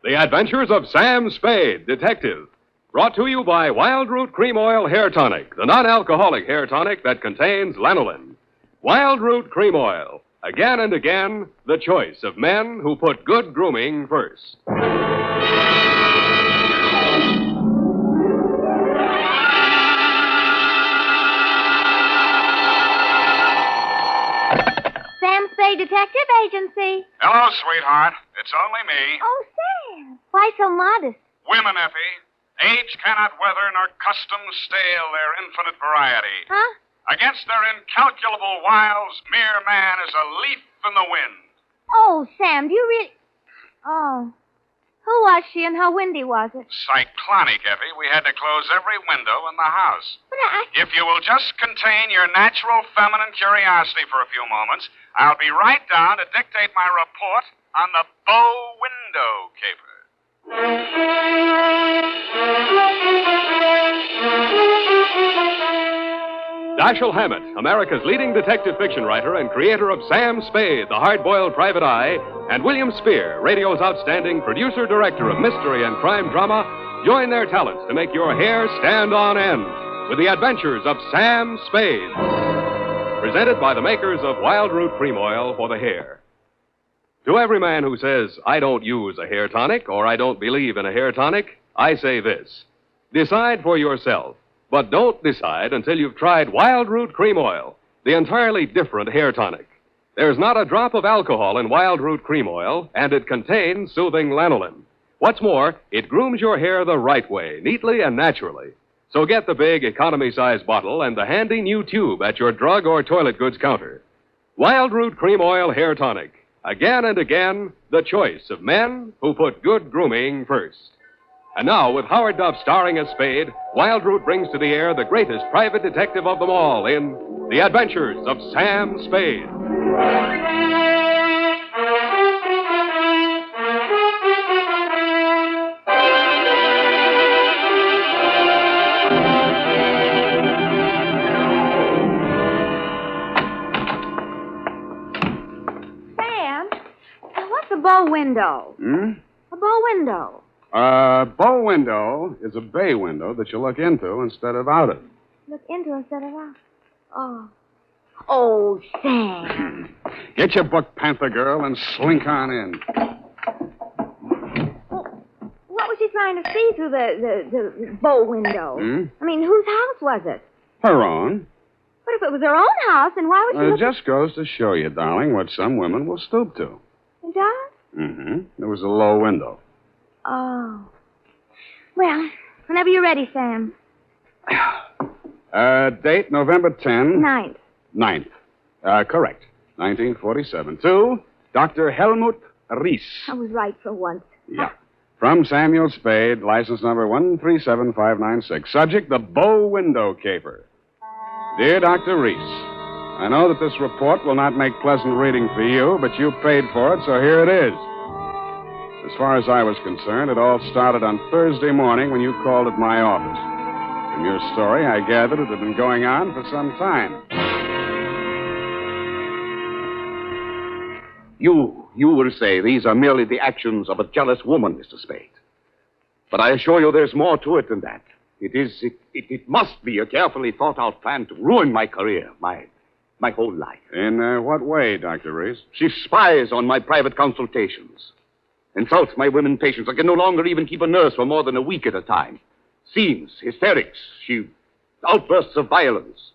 The Adventures of Sam Spade, Detective. Brought to you by Wild Root Cream Oil Hair Tonic, the non-alcoholic hair tonic that contains lanolin. Wild Root Cream Oil. Again and again, the choice of men who put good grooming first. Sam Spade Detective Agency. Hello, sweetheart. It's only me. Oh, Sam. Why so modest? Women, Effie. Age cannot weather nor custom stale their infinite variety. Huh? Against their incalculable wiles, mere man is a leaf in the wind. Oh, Sam, do you really... Oh. Who was she and how windy was it? Cyclonic, Effie. We had to close every window in the house. But If you will just contain your natural feminine curiosity for a few moments, I'll be right down to dictate my report on the bow window caper. Dashiell Hammett, America's leading detective fiction writer and creator of Sam Spade, the hard-boiled private eye, and William Spear, radio's outstanding producer-director of mystery and crime drama, join their talents to make your hair stand on end with the adventures of Sam Spade. Presented by the makers of Wild Root Cream Oil for the hair. To every man who says, I don't use a hair tonic or I don't believe in a hair tonic, I say this. Decide for yourself. But don't decide until you've tried Wild Root Cream Oil, the entirely different hair tonic. There's not a drop of alcohol in Wild Root Cream Oil, and it contains soothing lanolin. What's more, it grooms your hair the right way, neatly and naturally. So get the big economy-size bottle and the handy new tube at your drug or toilet goods counter. Wild Root Cream Oil Hair Tonic. Again and again, the choice of men who put good grooming first. And now, with Howard Duff starring as Spade, Wild Root brings to the air the greatest private detective of them all in The Adventures of Sam Spade. Sam, what's a bow window? A bow window. Bow window is a bay window that you look into instead of out of. Look into instead of out. Oh. Oh, Sam. Get your book, Panther Girl, and slink on in. What was she trying to see through the bow window? I mean, whose house was it? Her own. But if it was her own house, then why would she It look... just goes to show you, darling, what some women will stoop to. It does? Mm-hmm. There was a low window. Oh. Well, whenever you're ready, Sam. Date November 10. 9th. 9th. Correct. 1947. To Dr. Helmut Ries. I was right for once. Yeah. From Samuel Spade, license number 137596. Subject, the bow window caper. Dear Dr. Ries, I know that this report will not make pleasant reading for you, but you paid for it, so here it is. As far as I was concerned, it all started on Thursday morning when you called at my office. From your story, I gathered it had been going on for some time. You will say these are merely the actions of a jealous woman, Mr. Spade. But I assure you there's more to it than that. It must be a carefully thought-out plan to ruin my career, my whole life. In what way, Dr. Reese? She spies on my private consultations. Insults my women patients. I can no longer even keep a nurse for more than a week at a time. Scenes, hysterics, outbursts of violence.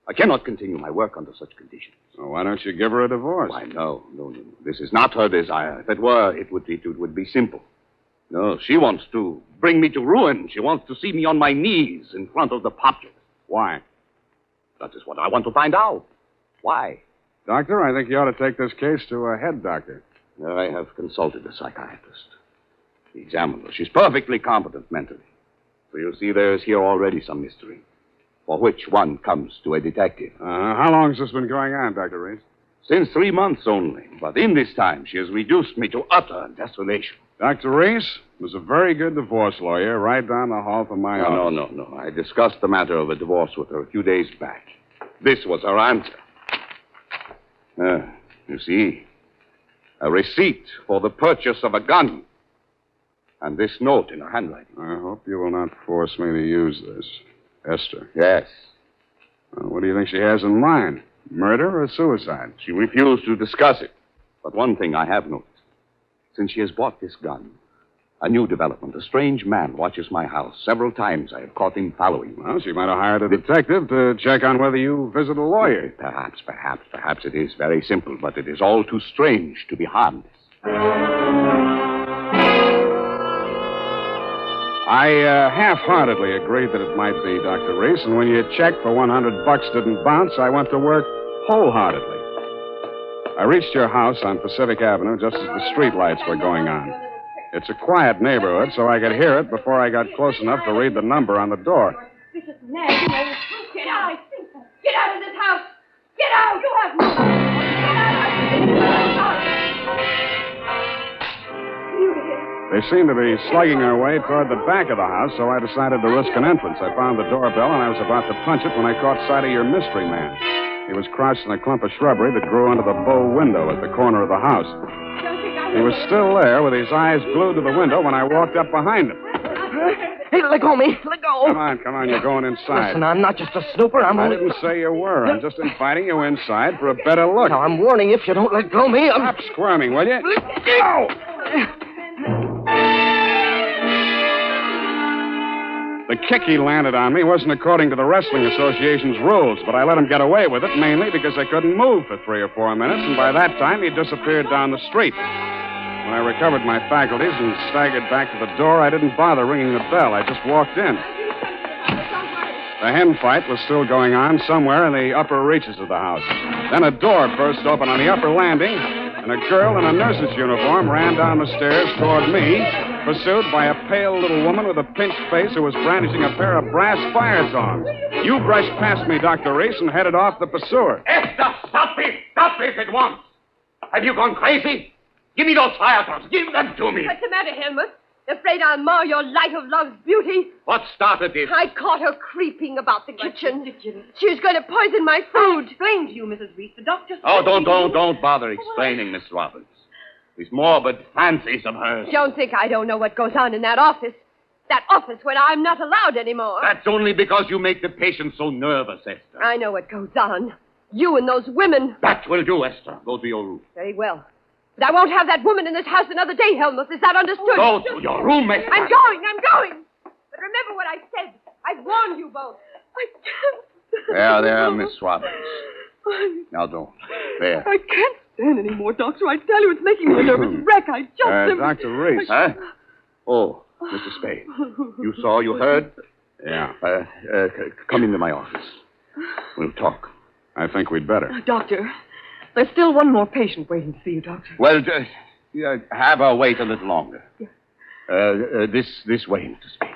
I cannot continue my work under such conditions. Well, why don't you give her a divorce? Why, no. This is not her desire. If it were, it would be simple. No, she wants to bring me to ruin. She wants to see me on my knees in front of the populace. Why? That is what I want to find out. Why? Doctor, I think you ought to take this case to a head doctor. I have consulted a psychiatrist. He examined her. She's perfectly competent mentally. So you see, there is here already some mystery, for which one comes to a detective. How long has this been going on, Dr. Reese? Since 3 months only. But in this time, she has reduced me to utter desolation. Dr. Reese was a very good divorce lawyer right down the hall from my office. No. I discussed the matter of a divorce with her a few days back. This was her answer. You see, a receipt for the purchase of a gun. And this note in her handwriting. I hope you will not force me to use this. Esther. Yes. What do you think she has in mind? Murder or suicide? She refused to discuss it. But one thing I have noticed. Since she has bought this gun, a new development. A strange man watches my house. Several times I have caught him following me. Well, she might have hired a detective to check on whether you visit a lawyer. Perhaps it is very simple, but it is all too strange to be harmless. I half-heartedly agreed that it might be, Dr. Reese, and when your check for $100 didn't bounce, I went to work wholeheartedly. I reached your house on Pacific Avenue just as the streetlights were going on. It's a quiet neighborhood, so I could hear it before I got close enough to read the number on the door. Get out! Get out of this house! Get out! You have no... Get out! They seemed to be slugging their way toward the back of the house, so I decided to risk an entrance. I found the doorbell, and I was about to punch it when I caught sight of your mystery man. He was crouched in a clump of shrubbery that grew under the bow window at the corner of the house. He was still there with his eyes glued to the window when I walked up behind him. Hey, let go of me. Let go. Come on, you're going inside. Listen, I'm not just a snooper. I didn't say you were. I'm just inviting you inside for a better look. Now, I'm warning you, if you don't let go of me, Stop squirming, will you? Go! The kick he landed on me wasn't according to the Wrestling Association's rules, but I let him get away with it mainly because I couldn't move for 3 or 4 minutes, and by that time he disappeared down the street. When I recovered my faculties and staggered back to the door, I didn't bother ringing the bell. I just walked in. The hen fight was still going on somewhere in the upper reaches of the house. Then a door burst open on the upper landing, and a girl in a nurse's uniform ran down the stairs toward me, pursued by a pale little woman with a pinched face who was brandishing a pair of brass fire tongs. You brushed past me, Dr. Reese, and headed off the pursuer. Esther, stop this! Stop this at once! Have you gone crazy? Give me those fire tongs. Give them to me. What's the matter, Helmut? Afraid I'll mar your light of love's beauty? What started this? I caught her creeping about the kitchen. She was going to poison my food. Explain to you, Mrs. Reese. The doctor... Oh, don't bother explaining, Miss Roberts. These morbid fancies of hers. Don't think I don't know what goes on in that office. That office where I'm not allowed anymore. That's only because you make the patient so nervous, Esther. I know what goes on. You and those women. That will do, Esther. Go to your room. Very well. But I won't have that woman in this house another day, Helmut. Is that understood? Go to your room, Esther. I'm going. But remember what I said. I warned you both. I can't. There, Miss Roberts. Now don't. There. I can't stand any more, Doctor. I tell you, it's making me a nervous wreck. I just... Dr. Reese. Huh? Oh, Mr. Spade. You saw, you heard? Yeah. Come into my office. We'll talk. I think we'd better. Doctor, there's still one more patient waiting to see you, Doctor. Well, have her wait a little longer. Yeah. This way, Mr. Spade.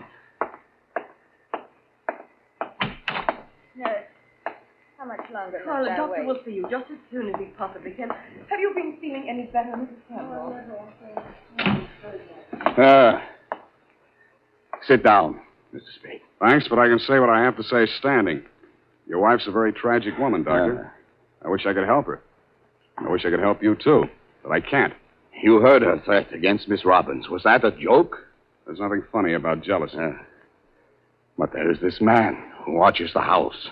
How much longer? Well, the doctor will see you just as soon as he possibly can. Have you been feeling any better, Mrs. Campbell? Sit down, Mr. Spade. Thanks, but I can say what I have to say standing. Your wife's a very tragic woman, Doctor. I wish I could help her. I wish I could help you, too. But I can't. You heard her threat against Miss Robbins. Was that a joke? There's nothing funny about jealousy. But there is this man who watches the house.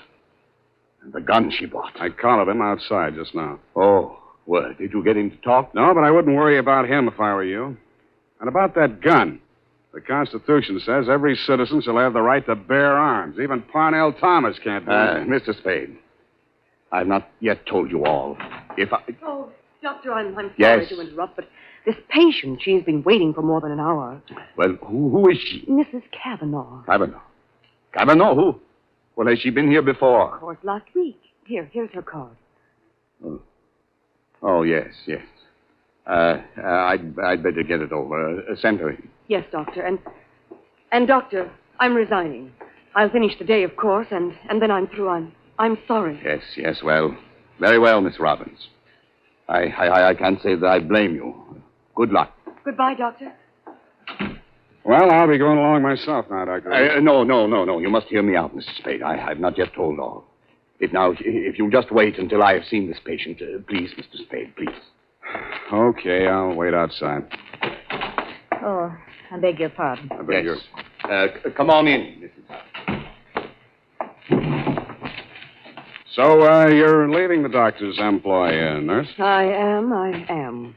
And the gun she bought. I collared him outside just now. Oh, well, did you get him to talk? No, but I wouldn't worry about him if I were you. And about that gun. The Constitution says every citizen shall have the right to bear arms. Even Parnell Thomas can't do that. Mr. Spade, I've not yet told you all. If I... Oh, Doctor, I'm sorry Yes? to interrupt, but this patient, she's been waiting for more than an hour. Well, who is she? Mrs. Kavanaugh. Kavanaugh. Kavanaugh? Who? Well, has she been here before? Of course, last week. Here's her card. Oh, yes. I'd better get it over. Send her in. Yes, Doctor. And Doctor, I'm resigning. I'll finish today, of course, and then I'm through. I'm sorry. Yes, well. Very well, Miss Robbins. I can't say that I blame you. Good luck. Goodbye, Doctor. Well, I'll be going along myself now, Doctor. No. You must hear me out, Mr. Spade. I've not yet told all. If you'll just wait until I have seen this patient, please, Mr. Spade, please. Okay, I'll wait outside. Oh, I beg your pardon. I beg your... Come on in, Mrs. So, you're leaving the doctor's employ, nurse? I am.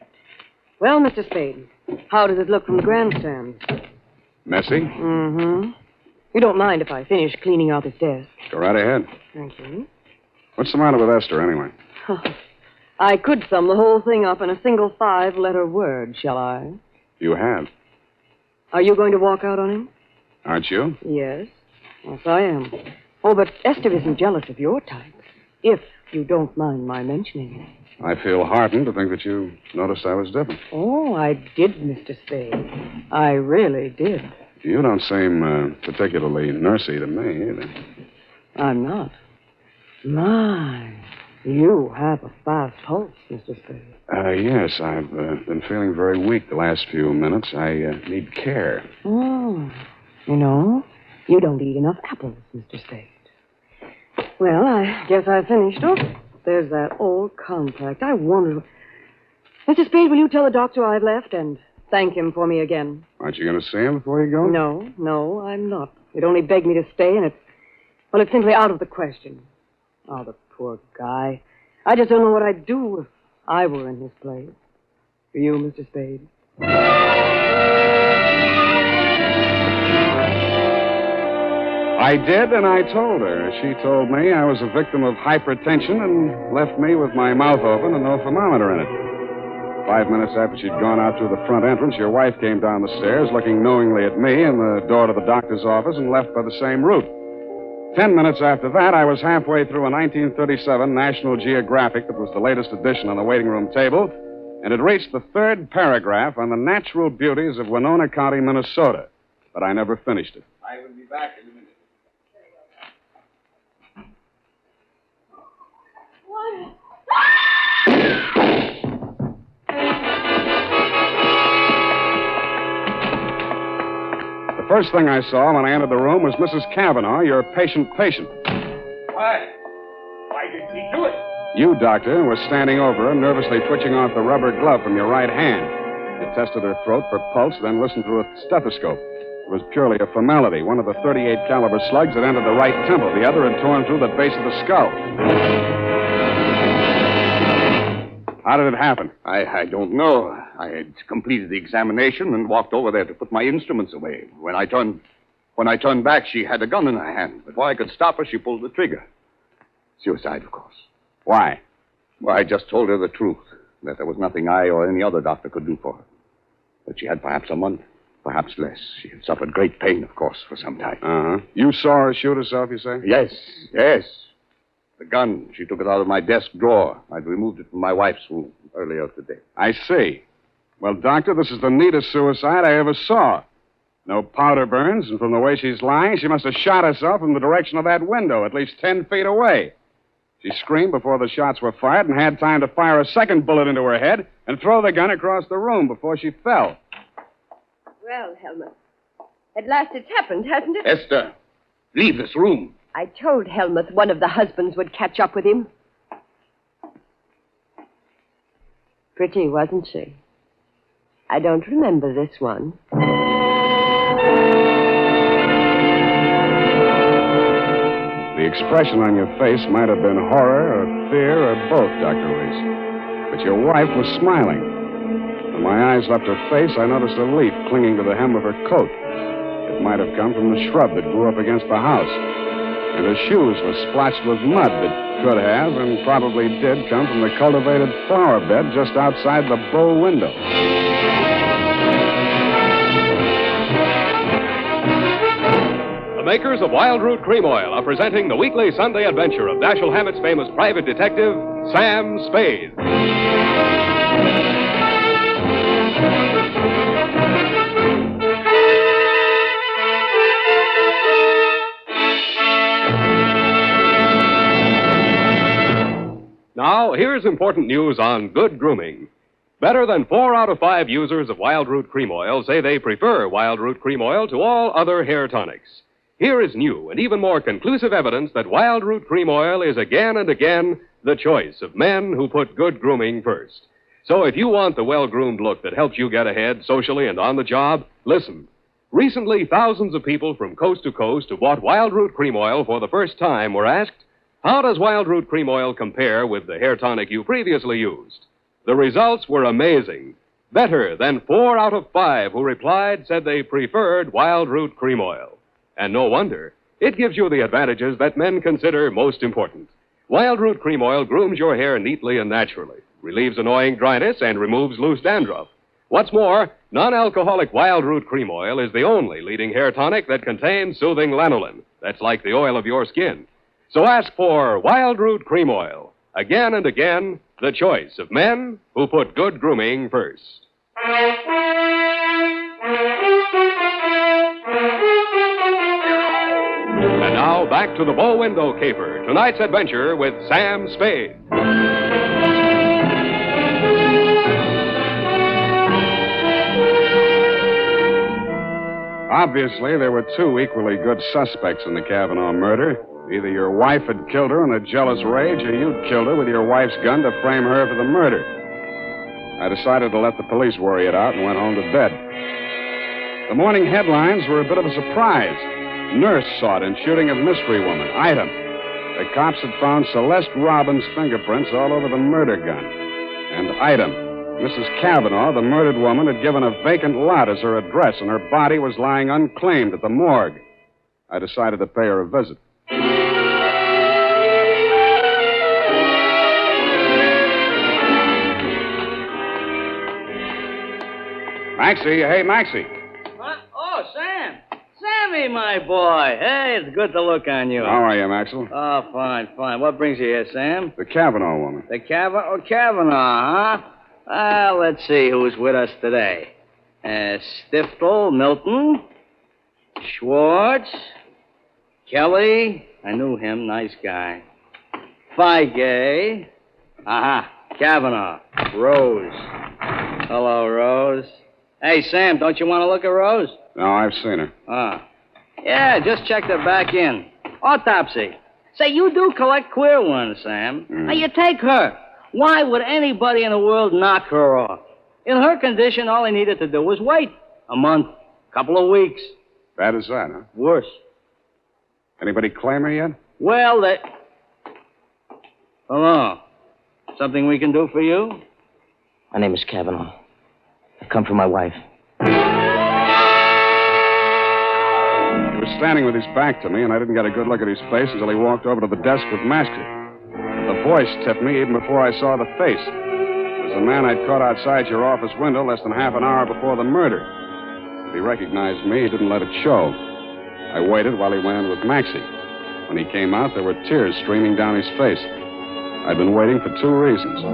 Well, Mr. Spade, how does it look from the grandstand? Messy? Mm-hmm. You don't mind if I finish cleaning out his desk? Go right ahead. Thank you. What's the matter with Esther, anyway? I could sum the whole thing up in a single 5-letter word, shall I? You have. Are you going to walk out on him? Aren't you? Yes. Yes, I am. Oh, but Esther isn't jealous of your type, if you don't mind my mentioning it. I feel heartened to think that you noticed I was different. Oh, I did, Mr. Spade. I really did. You don't seem particularly nursey to me, either. I'm not. My, you have a fast pulse, Mr. Spade. Yes, I've been feeling very weak the last few minutes. I need care. Oh, you know, you don't eat enough apples, Mr. Spade. Well, I guess I finished. Oh, there's that old contact. I wonder... Mr. Spade, will you tell the doctor I've left and thank him for me again? Aren't you going to see him before you go? No, I'm not. He'd only begged me to stay, and it's simply out of the question. Oh, the poor guy. I just don't know what I'd do if I were in his place. For you, Mr. Spade. I did, and I told her. She told me I was a victim of hypertension and left me with my mouth open and no thermometer in it. 5 minutes after she'd gone out through the front entrance, your wife came down the stairs, looking knowingly at me and the door to the doctor's office, and left by the same route. 10 minutes after that, I was halfway through a 1937 National Geographic that was the latest edition on the waiting room table, and had reached the 3rd paragraph on the natural beauties of Winona County, Minnesota. But I never finished it. I will be back in a minute. The first thing I saw when I entered the room was Mrs. Kavanaugh, your patient. Why? Why did he do it? You, doctor, were standing over her, nervously twitching off the rubber glove from your right hand. You tested her throat for pulse, then listened through a stethoscope. It was purely a formality. One of the .38 caliber slugs had entered the right temple. The other had torn through the base of the skull. How did it happen? I don't know. I had completed the examination and walked over there to put my instruments away. When I turned back, she had a gun in her hand. Before I could stop her, she pulled the trigger. Suicide, of course. Why? Well, I just told her the truth, that there was nothing I or any other doctor could do for her. That she had perhaps a month, perhaps less. She had suffered great pain, of course, for some time. Uh-huh. You saw her shoot herself, you say? Yes. The gun, she took it out of my desk drawer. I'd removed it from my wife's room earlier today. I see. Well, doctor, this is the neatest suicide I ever saw. No powder burns, and from the way she's lying, she must have shot herself from the direction of that window, at least 10 feet away. She screamed before the shots were fired and had time to fire a second bullet into her head and throw the gun across the room before she fell. Well, Helmut, at last it's happened, hasn't it? Esther, leave this room. I told Helmut one of the husbands would catch up with him. Pretty, wasn't she? I don't remember this one. The expression on your face might have been horror or fear or both, Dr. Reese. But your wife was smiling. When my eyes left her face, I noticed a leaf clinging to the hem of her coat. It might have come from the shrub that grew up against the house. And her shoes were splotched with mud that could have and probably did come from the cultivated flower bed just outside the bow window. The makers of Wild Root Cream Oil are presenting the weekly Sunday adventure of Dashiell Hammett's famous private detective, Sam Spade. Now, here's important news on good grooming. Better than 4 out of 5 users of Wild Root Cream Oil say they prefer Wild Root Cream Oil to all other hair tonics. Here is new and even more conclusive evidence that Wild Root Cream Oil is again and again the choice of men who put good grooming first. So if you want the well-groomed look that helps you get ahead socially and on the job, listen. Recently, thousands of people from coast to coast who bought Wild Root Cream Oil for the first time were asked, how does Wild Root Cream Oil compare with the hair tonic you previously used? The results were amazing. Better than 4 out of 5 who replied said they preferred Wild Root Cream Oil. And no wonder. It gives you the advantages that men consider most important. Wild Root Cream Oil grooms your hair neatly and naturally, relieves annoying dryness, and removes loose dandruff. What's more, non-alcoholic Wild Root Cream Oil is the only leading hair tonic that contains soothing lanolin. That's like the oil of your skin. So ask for Wild Root Cream Oil. Again and again, the choice of men who put good grooming first. And now, back to the Bow Window Caper, tonight's adventure with Sam Spade. Obviously, there were 2 equally good suspects in the Kavanaugh murder. Either your wife had killed her in a jealous rage, or you'd killed her with your wife's gun to frame her for the murder. I decided to let the police worry it out and went home to bed. The morning headlines were a bit of a surprise. Nurse sought in shooting of mystery woman. Item. The cops had found Celeste Robbins' fingerprints all over the murder gun. And item. Mrs. Kavanaugh, the murdered woman, had given a vacant lot as her address, and her body was lying unclaimed at the morgue. I decided to pay her a visit. Maxie, hey, Maxie. What? Oh, Sam. Sammy, my boy. Hey, it's good to look on you. How are you, Maxwell? Oh, fine, fine. What brings you here, Sam? The Kavanaugh woman. The Kavanaugh, huh? Let's see who's with us today. Stiftel, Milton, Schwartz, Kelly. I knew him. Nice guy. Feige. Kavanaugh. Rose. Hello, Rose. Hey, Sam, don't you want to look at Rose? No, I've seen her. Yeah, just checked her back in. Autopsy. Say, you do collect queer ones, Sam. Now, you take her. Why would anybody in the world knock her off? In her condition, all he needed to do was wait. A month. Couple of weeks. Bad as that, huh? Worse. Anybody claim her yet? Well, Hello. Something we can do for you? My name is Kavanaugh. I've come for my wife. He was standing with his back to me, and I didn't get a good look at his face until he walked over to the desk with Maxie. But the voice tipped me even before I saw the face. It was the man I'd caught outside your office window less than half an hour before the murder. If he recognized me, he didn't let it show. I waited while he went in with Maxie. When he came out, there were tears streaming down his face. I'd been waiting for 2 reasons.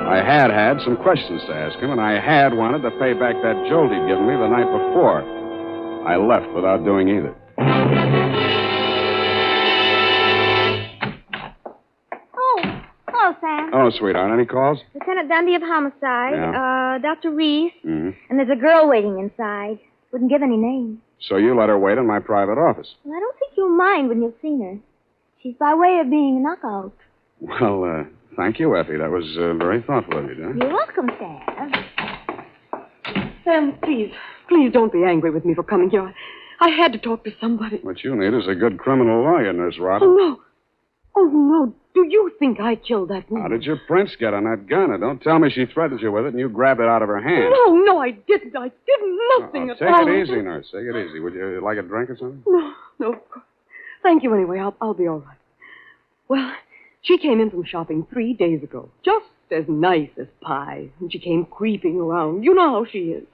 I had some questions to ask him, and I had wanted to pay back that jolt he'd given me the night before. I left without doing either. Oh, hello, Sam. Oh, sweetheart, any calls? Lieutenant Dundee of Homicide, Yeah. Dr. Reese, Mm-hmm. and there's a girl waiting inside. Wouldn't give any names. So you let her wait in my private office? Well, I don't think you'll mind when you've seen her. She's by way of being a knockout. Well, thank you, Effie. That was very thoughtful of you, dear. You're welcome, Sam. Sam, please don't be angry with me for coming here. I had to talk to somebody. What you need is a good criminal lawyer, Nurse Robin. Oh, no. Do you think I killed that woman? How did your prints get on that gun? And don't tell me she threatened you with it and you grabbed it out of her hand. No, I didn't. I did nothing at all. Take it easy, Nurse. Take it easy. Would you like a drink or something? No, of course. Thank you anyway. I'll be all right. Well, she came in from shopping 3 days ago. Just as nice as pie. And she came creeping around. You know how she is.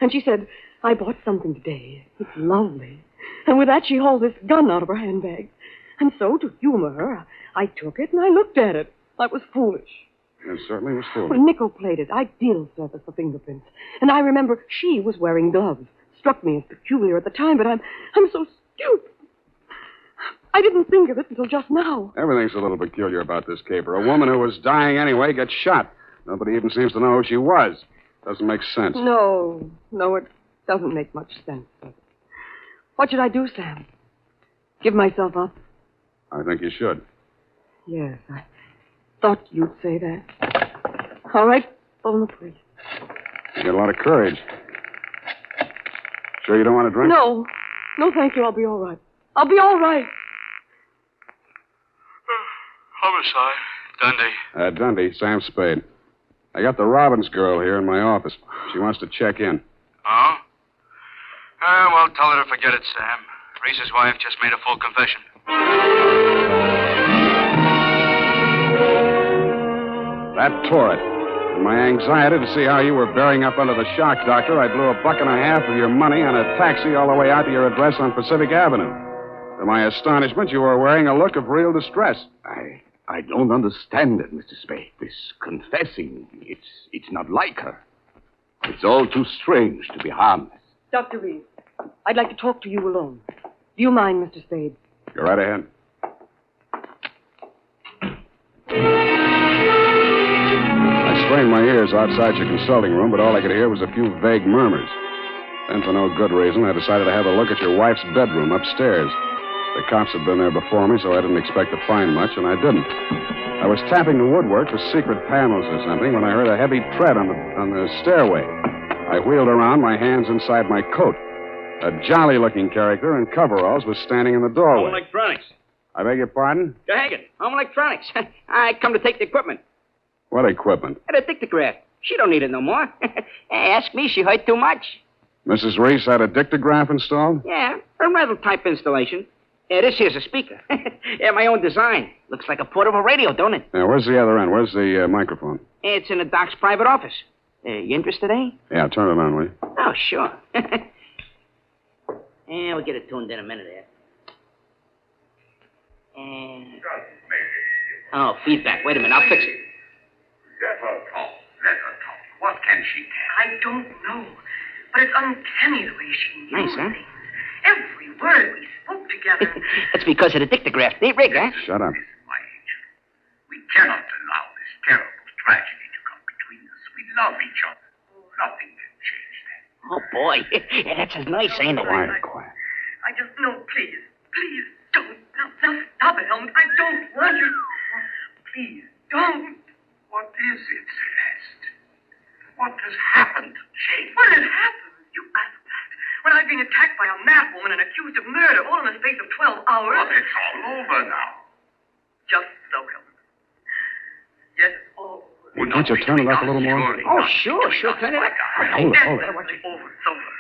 And she said, I bought something today. It's lovely. And with that, she hauled this gun out of her handbag. And so, to humor her, I took it and I looked at it. That was foolish. It certainly was foolish. Well, nickel-plated, ideal surface for fingerprints. And I remember she was wearing gloves. Struck me as peculiar at the time, but I'm so stupid. I didn't think of it until just now. Everything's a little peculiar about this caper. A woman who was dying anyway gets shot. Nobody even seems to know who she was. Doesn't make sense. No, it doesn't make much sense. What should I do, Sam? Give myself up? I think you should. Yes, I thought you'd say that. All right, Phone the police. You got a lot of courage. Sure you don't want to drink? No. No, thank you. I'll be all right. I'll be all right. Homicide. Dundee. Dundee, Sam Spade. I got the Robbins girl here in my office. She wants to check in. Oh? Well, tell her to forget it, Sam. Reese's wife just made a full confession. That tore it. In my anxiety to see how you were bearing up under the shock, Doctor, I blew $1.50 of your money on a taxi all the way out to your address on Pacific Avenue. To my astonishment, you were wearing a look of real distress. I don't understand it, Mr. Spade. This confessing, it's not like her. It's all too strange to be harmless. Dr. Reeves, I'd like to talk to you alone. Do you mind, Mr. Spade? Go right ahead. I strained my ears outside your consulting room, but all I could hear was a few vague murmurs. Then, for no good reason, I decided to have a look at your wife's bedroom upstairs. The cops had been there before me, so I didn't expect to find much, and I didn't. I was tapping the woodwork for secret panels or something when I heard a heavy tread on the stairway. I wheeled around, my hands inside my coat. A jolly-looking character in coveralls was standing in the doorway. Home Electronics. I beg your pardon? Hagen, Home Electronics. I come to take the equipment. What equipment? The dictograph. She don't need it no more. Ask me, she hurt too much. Mrs. Reese had a dictograph installed? Yeah, a rattle-type installation. This here's a speaker. My own design. Looks like a portable radio, don't it? Yeah, where's the other end? Where's the microphone? It's in the doc's private office. You interested, eh? Yeah, turn it on, will you? Oh, sure. We'll get it tuned in a minute here. Oh, feedback. Wait a minute, I'll fix it. Let her talk. What can she tell? I don't know. But it's uncanny the way she Nice, huh? things. Every word we spoke together. That's because of the dictograph. Neat rig, huh? Shut up. My angel, we cannot allow this terrible tragedy to come between us. We love each other. Nothing can change that. Oh, boy. That's as nice, ain't it? Quiet. I just know, please don't. Now stop it, Helmut. I don't want you. Please don't. What is it, Celeste? What has happened to Jane? What has happened? You asked that. When I've been attacked by a madwoman and accused of murder all in the space of 12 hours. But it's all over now. Just so, Helmut. Yes, it's all over. Well, can't you turn it up a little more? Oh, sure. Turn it up. Hold it. Over. It's over.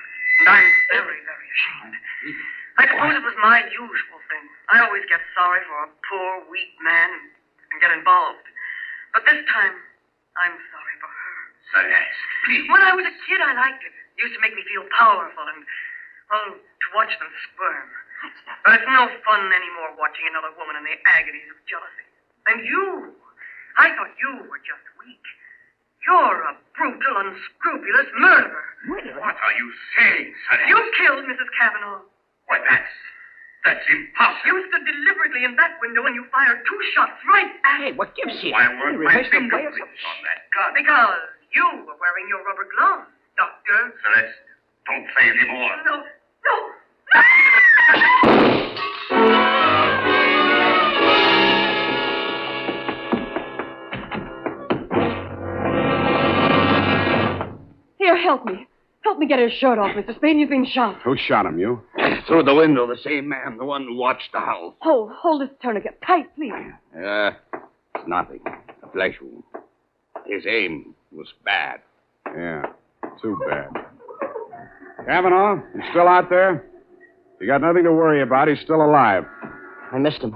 And I'm very, very ashamed. I suppose it was my usual thing. I always get sorry for a poor, weak man and get involved. But this time, I'm sorry for her. Celeste, please. When I was a kid, I liked it. It used to make me feel powerful and, well, to watch them squirm. But it's no fun anymore watching another woman in the agonies of jealousy. And you, I thought you were just weak. You're a brutal, unscrupulous murderer. What are you saying, Celeste? You killed Mrs. Cavanaugh. Why, that's impossible. You stood deliberately in that window and you fired 2 shots right at Hey, what gives you? Why weren't my Rehearsed the fingerprints players? on that gun? Because you were wearing your rubber gloves, Doctor. Celeste, don't say any more. No. Here, help me. Help me get his shirt off, Mr. Spade. He's been shot. Who shot him, you? Through the window, the same man, the one who watched the house. Hold this tourniquet tight, please. It's nothing. A flesh wound. His aim was bad. Yeah, too bad. Kavanaugh, you still out there? You got nothing to worry about. He's still alive. I missed him.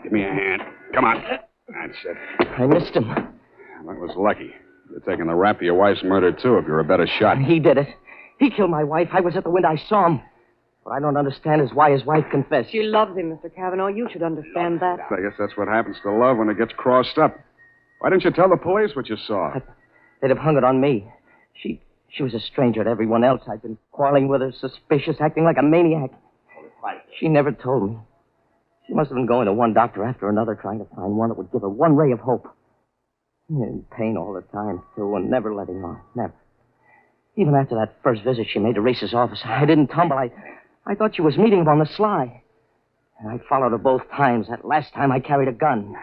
Give me a hand. Come on. That's it. I missed him. That was lucky. You're taking the rap for your wife's murder, too, if you're a better shot. He did it. He killed my wife. I was at the window. I saw him. What I don't understand is why his wife confessed. She loves him, Mr. Cavanaugh. You should understand that. I guess that's what happens to love when it gets crossed up. Why didn't you tell the police what you saw? They'd have hung it on me. She was a stranger to everyone else. I'd been quarreling with her, suspicious, acting like a maniac. She never told me. She must have been going to one doctor after another, trying to find one that would give her one ray of hope. In pain all the time, too, and never letting on. Never. Even after that first visit she made to Reese's office, I didn't tumble. I thought she was meeting him on the sly. And I followed her both times. That last time I carried a gun.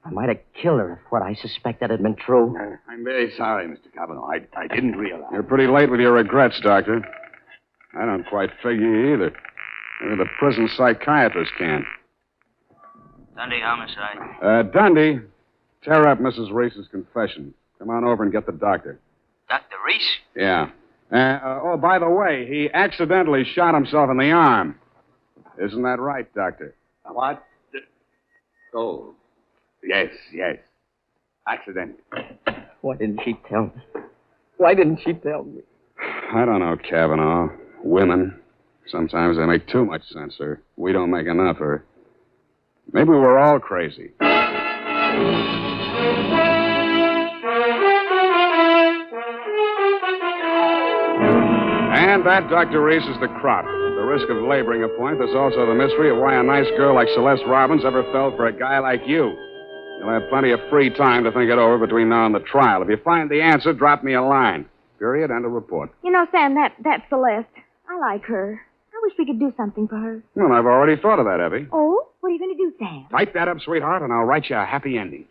I might have killed her if what I suspected had been true. I'm very sorry, Mr. Cavanaugh. I didn't realize. You're pretty late with your regrets, Doctor. I don't quite figure you either. Maybe the prison psychiatrist can. Dundee homicide. Dundee, tear up Mrs. Reese's confession. Come on over and get the doctor. Dr. Reese? Yeah. By the way, he accidentally shot himself in the arm. Isn't that right, Doctor? What? Oh, yes. Accident. Why didn't she tell me? Why didn't she tell me? I don't know, Kavanaugh. Women. Sometimes they make too much sense, or we don't make enough, or maybe we're all crazy. And that, Dr. Reese, is the crop. At the risk of laboring a point, there's also the mystery of why a nice girl like Celeste Robbins ever fell for a guy like you. You'll have plenty of free time to think it over between now and the trial. If you find the answer, drop me a line. Period. End of report. You know, Sam, that's Celeste. I like her. I wish we could do something for her. Well, I've already thought of that, Effie. Oh? What are you going to do, Sam? Type that up, sweetheart, and I'll write you a happy ending.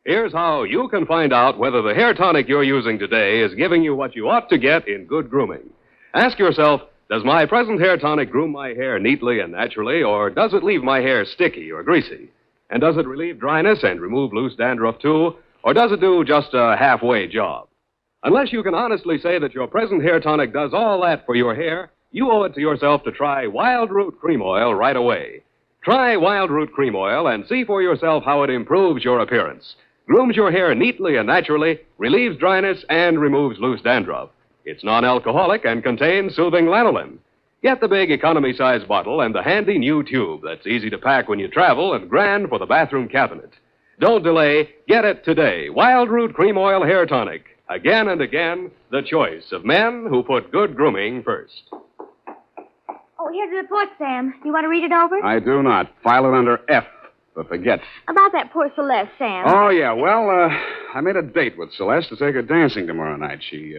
Here's how you can find out whether the hair tonic you're using today is giving you what you ought to get in good grooming. Ask yourself, does my present hair tonic groom my hair neatly and naturally, or does it leave my hair sticky or greasy? And does it relieve dryness and remove loose dandruff, too? Or does it do just a halfway job? Unless you can honestly say that your present hair tonic does all that for your hair, you owe it to yourself to try Wild Root Cream Oil right away. Try Wild Root Cream Oil and see for yourself how it improves your appearance, grooms your hair neatly and naturally, relieves dryness, and removes loose dandruff. It's non-alcoholic and contains soothing lanolin. Get the big economy-size bottle and the handy new tube that's easy to pack when you travel and grand for the bathroom cabinet. Don't delay. Get it today. Wild Root Cream Oil Hair Tonic. Again and again, the choice of men who put good grooming first. Oh, here's the report, Sam. You want to read it over? I do not. File it under F for forget. About that poor Celeste, Sam. Oh, yeah. Well, I made a date with Celeste to take her dancing tomorrow night. She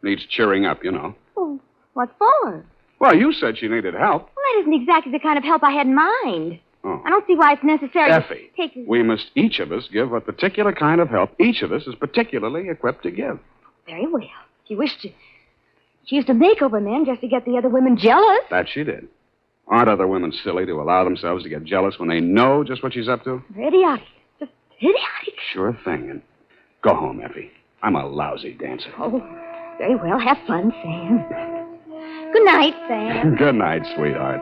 needs cheering up, you know. Oh, what for? Well, you said she needed help. Well, that isn't exactly the kind of help I had in mind. Oh. I don't see why it's necessary Effie, to take... we must each of us give a particular kind of help each of us is particularly equipped to give. Very well. She wished to... She used to make over men just to get the other women jealous. That she did. Aren't other women silly to allow themselves to get jealous when they know just what she's up to? Idiotic. Just idiotic. Sure thing. And go home, Effie. I'm a lousy dancer. Oh, very well. Have fun, Sam. Good night, Sam. Good night, sweetheart.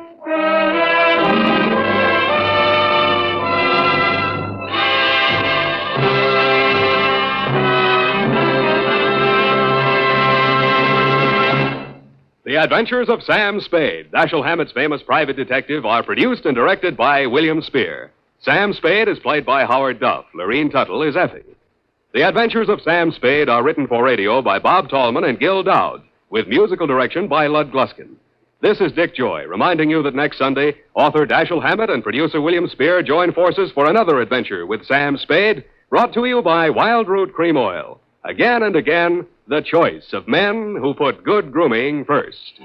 The Adventures of Sam Spade, Dashiell Hammett's famous private detective, are produced and directed by William Spear. Sam Spade is played by Howard Duff. Lorene Tuttle is Effie. The Adventures of Sam Spade are written for radio by Bob Tallman and Gil Dowd, with musical direction by Lud Gluskin. This is Dick Joy, reminding you that next Sunday, author Dashiell Hammett and producer William Spear join forces for another adventure with Sam Spade, brought to you by Wild Root Cream Oil. Again and again, the choice of men who put good grooming first.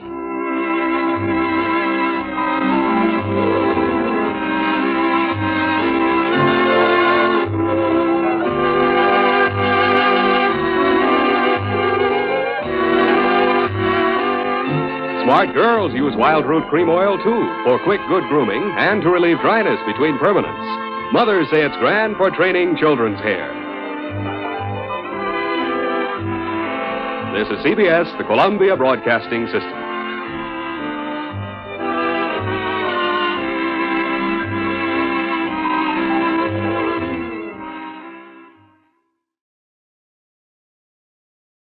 Smart girls use Wild Root Cream Oil, too, for quick, good grooming and to relieve dryness between permanents. Mothers say it's grand for training children's hair. This is CBS, the Columbia Broadcasting System.